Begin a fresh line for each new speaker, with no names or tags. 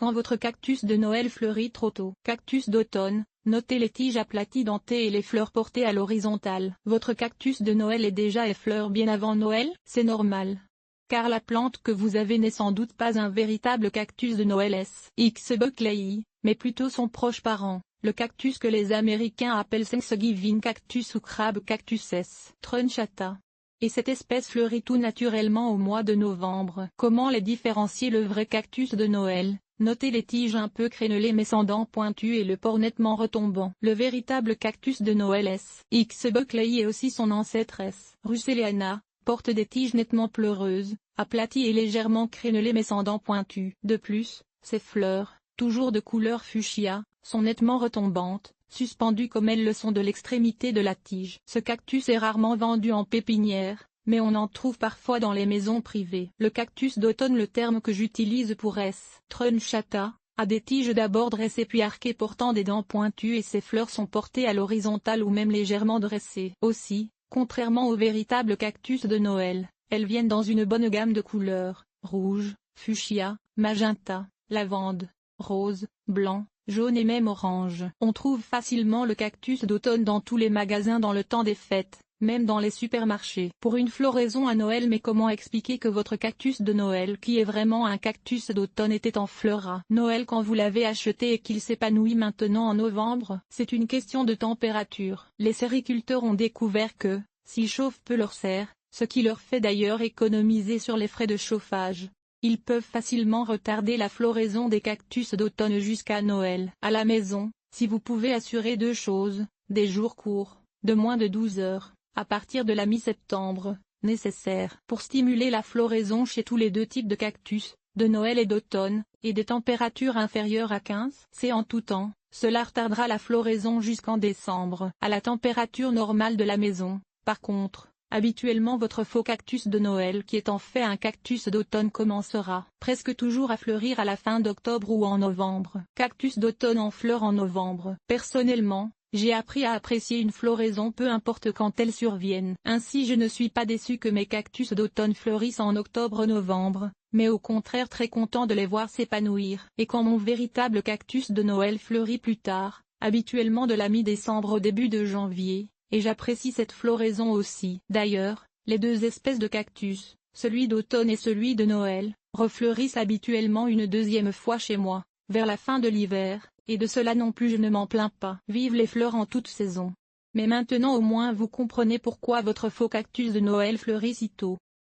Quand votre cactus de Noël fleurit trop tôt. Cactus d'automne, notez les tiges aplaties dentées et les fleurs portées à l'horizontale. Votre cactus de Noël est déjà effleure bien avant Noël? C'est normal. Car la plante que vous avez n'est sans doute pas un véritable cactus de Noël S.X. Buckley, mais plutôt son proche parent, le cactus que les Américains appellent Thanksgiving cactus ou crab cactus S. Trunchata. Et cette espèce fleurit tout naturellement au mois de novembre. Comment les différencier? Le vrai cactus de Noël, notez les tiges un peu crénelées mais sans dents pointues et le port nettement retombant. Le véritable cactus de Noël S.X. Buckley et aussi son ancêtre S. Russelliana, porte des tiges nettement pleureuses, aplaties et légèrement crénelées mais sans dents pointues. De plus, ses fleurs, toujours de couleur fuchsia, sont nettement retombantes, suspendues comme elles le sont de l'extrémité de la tige. Ce cactus est rarement vendu en pépinière, mais on en trouve parfois dans les maisons privées. Le cactus d'automne, le terme que j'utilise pour S. Trunchata, a des tiges d'abord dressées puis arquées portant des dents pointues et ses fleurs sont portées à l'horizontale ou même légèrement dressées. Aussi, contrairement aux véritables cactus de Noël, elles viennent dans une bonne gamme de couleurs, rouge, fuchsia, magenta, lavande, rose, blanc, jaune et même orange. On trouve facilement le cactus d'automne dans tous les magasins dans le temps des fêtes, même dans les supermarchés. Pour une floraison à Noël. Mais comment expliquer que votre cactus de Noël qui est vraiment un cactus d'automne était en fleurs à Noël quand vous l'avez acheté et qu'il s'épanouit maintenant en novembre? C'est une question de température. Les sériculteurs ont découvert que, s'ils chauffent peu leur serre, ce qui leur fait d'ailleurs économiser sur les frais de chauffage, ils peuvent facilement retarder la floraison des cactus d'automne jusqu'à Noël. À la maison, si vous pouvez assurer deux choses, des jours courts, de moins de 12 heures, à partir de la mi-septembre, nécessaires pour stimuler la floraison chez tous les deux types de cactus, de Noël et d'automne, et des températures inférieures à 15°C en tout temps, cela retardera la floraison jusqu'en décembre. À la température normale de la maison, par contre, habituellement votre faux cactus de Noël qui est en fait un cactus d'automne commencera presque toujours à fleurir à la fin d'octobre ou en novembre. Cactus d'automne en fleurs en novembre. Personnellement, j'ai appris à apprécier une floraison peu importe quand elle survienne. Ainsi je ne suis pas déçu que mes cactus d'automne fleurissent en octobre-novembre, mais au contraire très content de les voir s'épanouir. Et quand mon véritable cactus de Noël fleurit plus tard, habituellement de la mi-décembre au début de janvier, et j'apprécie cette floraison aussi. D'ailleurs, les deux espèces de cactus, celui d'automne et celui de Noël, refleurissent habituellement une deuxième fois chez moi, vers la fin de l'hiver, et de cela non plus je ne m'en plains pas. Vive les fleurs en toute saison. Mais maintenant au moins vous comprenez pourquoi votre faux cactus de Noël fleurit si tôt.